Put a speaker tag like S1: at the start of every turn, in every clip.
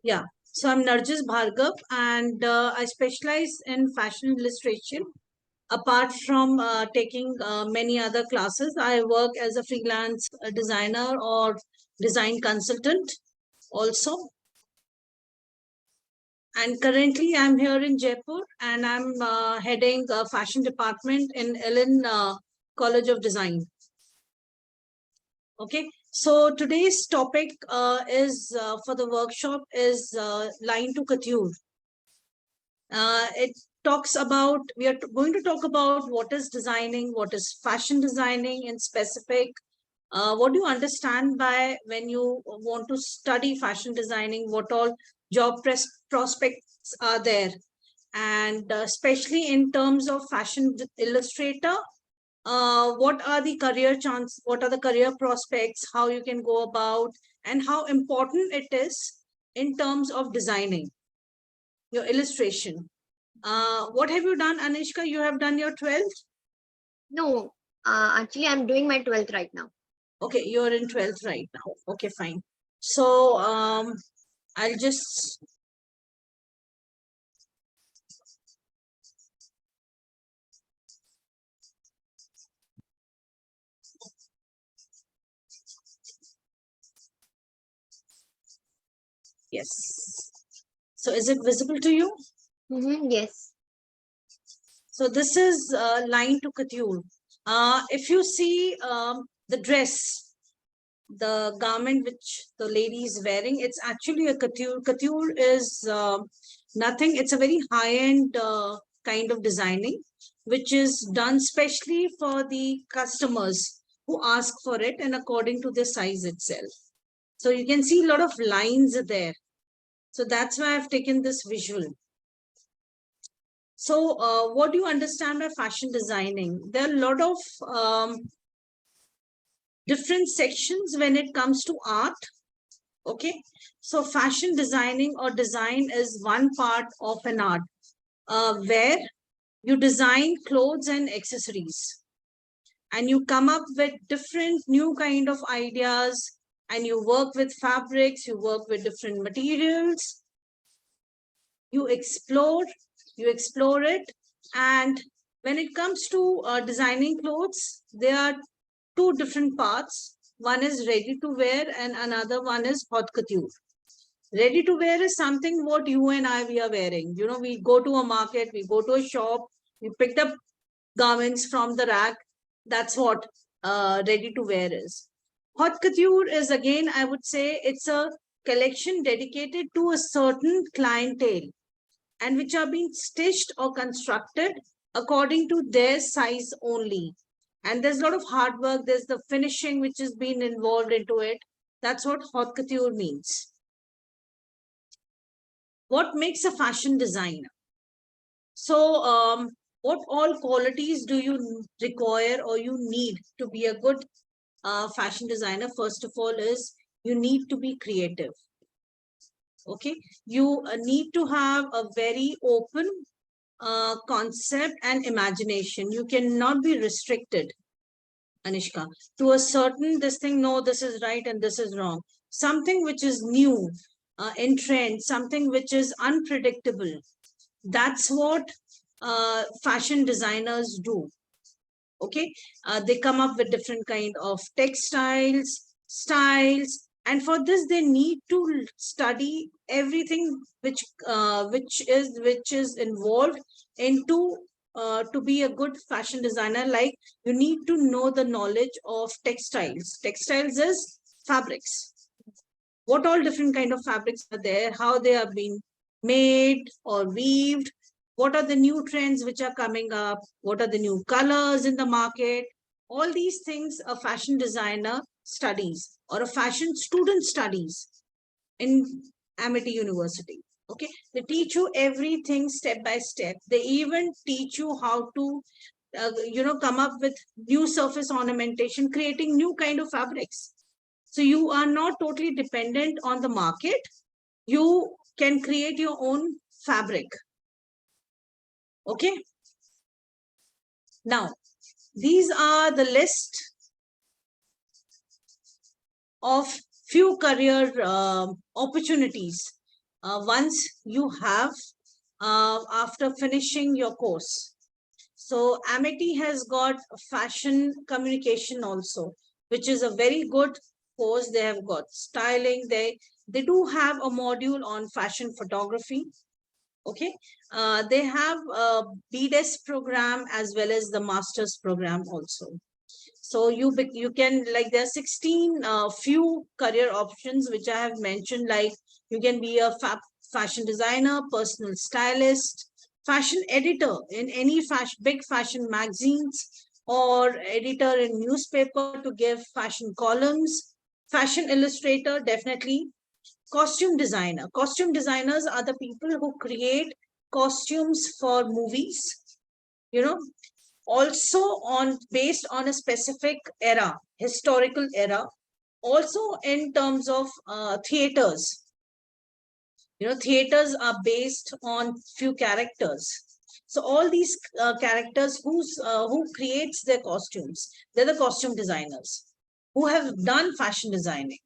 S1: Yeah, so I'm Narjis Bhargav and I specialize in fashion illustration. Apart from taking many other classes, I work as a freelance designer or design consultant also. And currently I'm here in Jaipur and I'm heading a fashion department in Ellen College of Design. Okay, so today's topic is for the workshop is line to couture. It talks about, we are going to talk about what is designing, what is fashion designing in specific. What do you understand by when you want to study fashion designing? What all job prospects are there? And especially in terms of fashion illustrator, what are the career chance? What are the career prospects? How you can go about and how important it is in terms of designing your illustration. What have you done, Anishka? You have done your 12th?
S2: No, actually, I'm doing my 12th right now.
S1: Okay, you're in 12th right now. Okay, fine. So I'll just yes. So is it visible to you?
S2: Yes.
S1: So this is line to couture. If you see the dress, the garment which the lady is wearing, it's actually a couture. Couture is nothing. It's a very high-end kind of designing, which is done specially for the customers who ask for it and according to the size itself. So you can see a lot of lines there. So that's why I've taken this visual. So what do you understand by fashion designing? There are a lot of different sections when it comes to art. Okay, so fashion designing or design is one part of an art where you design clothes and accessories and you come up with different new kind of ideas and you work with fabrics, you work with different materials, you explore it. And when it comes to designing clothes, there are two different parts. One is ready to wear and another one is haute couture. Ready to wear is something what you and I we are wearing. You know, we go to a market, we go to a shop, we picked up garments from the rack. That's what ready to wear is. Haute couture is, again, I would say it's a collection dedicated to a certain clientele and which are being stitched or constructed according to their size only. And there's a lot of hard work. There's the finishing which has been involved into it. That's what haute couture means. What makes a fashion designer? So what all qualities do you require or you need to be a good fashion designer? First of all is you need to be creative. Okay, you need to have a very open concept and imagination. You cannot be restricted, Anishka, to a certain this thing. No, this is right and this is wrong. Something which is new in trend, something which is unpredictable. That's what fashion designers do. Okay, they come up with different kind of textiles, styles, and for this they need to study everything which is involved into to be a good fashion designer. Like you need to know the knowledge of textiles. Textiles is fabrics. What all different kind of fabrics are there, how they are being made or weaved, what are the new trends which are coming up, what are the new colors in the market. All these things a fashion designer studies or a fashion student studies in Amity University. Okay, they teach you everything step by step. They even teach you how to come up with new surface ornamentation, creating new kind of fabrics. So you are not totally dependent on the market. You can create your own fabric. Okay. Now, these are the list of few career opportunities once you have after finishing your course. So Amity has got fashion communication also, which is a very good course. They have got styling. They do have a module on fashion photography. Okay, they have a BDES program as well as the master's program also. So you can, like, there are 16 few career options which I have mentioned, like you can be a fashion designer, personal stylist, fashion editor in any big fashion magazines, or editor in newspaper to give fashion columns, fashion illustrator, definitely, costume designer. Costume designers are the people who create costumes for movies, you know, also on based on a specific era, historical era, also in terms of theaters. Theaters are based on few characters. So all these characters who creates their costumes, they're the costume designers who have done fashion designing.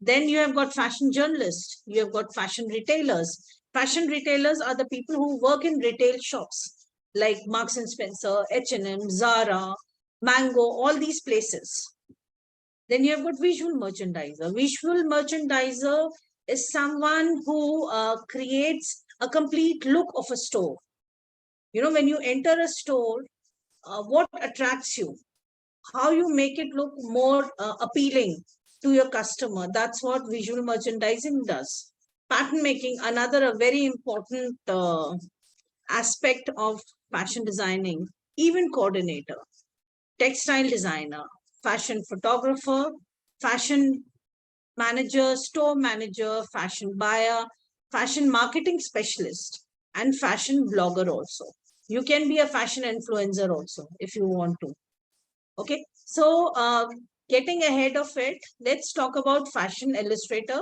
S1: Then you have got fashion journalists, you have got fashion retailers. Fashion retailers are the people who work in retail shops like Marks and Spencer, H&M, Zara, Mango, all these places. Then you have got visual merchandiser. Visual merchandiser is someone who creates a complete look of a store. When you enter a store, what attracts you? How you make it look more appealing to your customer. That's what visual merchandising does. Pattern making, another a very important aspect of fashion designing. Event coordinator, textile designer, fashion photographer, fashion manager, store manager, fashion buyer, fashion marketing specialist, and fashion blogger also. You can be a fashion influencer also if you want to. Okay, so getting ahead of it, let's talk about fashion illustrator,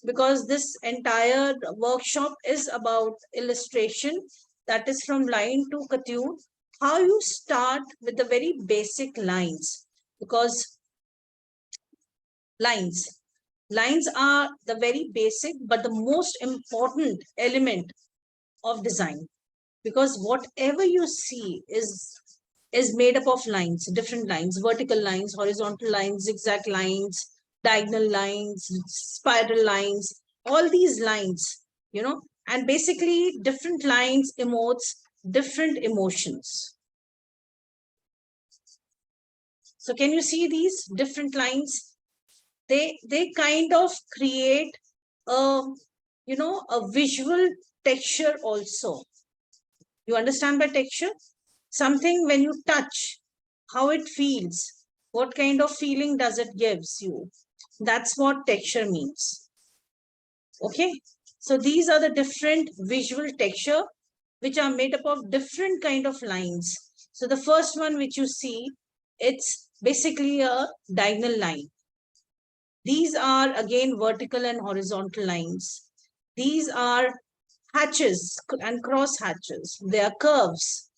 S1: because this entire workshop is about illustration, that is from line to couture. How you start with the very basic lines, because lines are the very basic but the most important element of design, because whatever you see is made up of lines, different lines, vertical lines, horizontal lines, zigzag lines, diagonal lines, spiral lines, all these lines, and basically different lines emotes different emotions. So can you see these different lines? They kind of create a a visual texture also. You understand by texture? Something when you touch, how it feels, what kind of feeling does it gives you. That's what texture means. Okay, so these are the different visual texture which are made up of different kind of lines. So the first one which you see, it's basically a diagonal line. These are again vertical and horizontal lines. These are hatches and cross hatches. They are curves.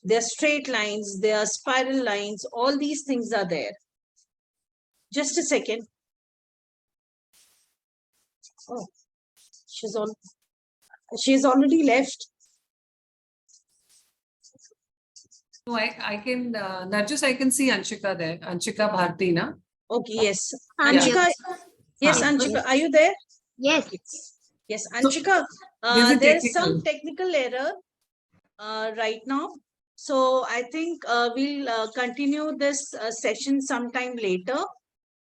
S1: There are straight lines, there are spiral lines, all these things are there. Just a second. Oh, she's already left.
S3: No, I can, Narjis, I can see Anshika there. Anshika Bharti, na?
S1: Okay, yes.
S2: I'm here.
S1: Anshika, yes, Anshika, are you there?
S2: Yes.
S1: Yes, Anshika, there's some technical error right now. So I think we'll continue this session sometime later.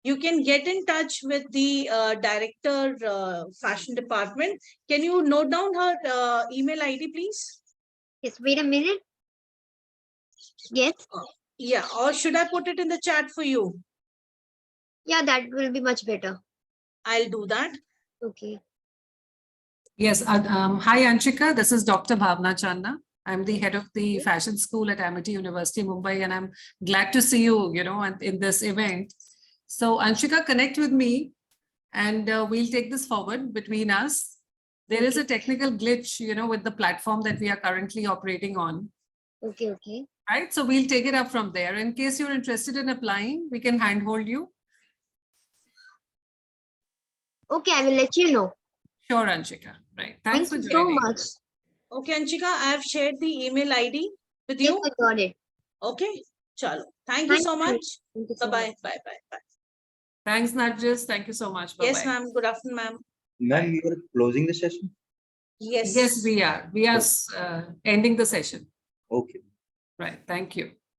S1: You can get in touch with the director, fashion department. Can you note down her email ID, please?
S2: Yes, wait a minute. Yes.
S1: Yeah, or should I put it in the chat for you?
S2: Yeah, that will be much better.
S1: I'll do that.
S2: Okay.
S3: Yes. Hi, Anshika. This is Dr. Bhavna Channa. I'm the head of the fashion school at Amity University, Mumbai, and I'm glad to see you, in this event. So Anshika, connect with me and we'll take this forward between us. There is a technical glitch, with the platform that we are currently operating on.
S2: Okay.
S3: Right. So we'll take it up from there. In case you're interested in applying, we can handhold you.
S2: Okay, I will let you know.
S3: Sure, Anshika. Right.
S2: Thank
S3: Thanks for
S2: you so
S3: joining.
S2: much.
S1: Okay, Anshika, I have shared the email ID with
S2: Yes,
S1: you.
S2: I got it.
S1: Okay, chalo. Thank you so much.
S2: Thank you so much.
S1: Bye-bye. Bye-bye.
S3: Thanks, Nargis. Thank you so much.
S1: Yes,
S3: Bye-bye.
S1: ma'am. Good afternoon, ma'am.
S4: Ma'am, you are closing the session?
S1: Yes.
S3: Yes, we are. We are ending the session.
S4: Okay.
S3: Right. Thank you.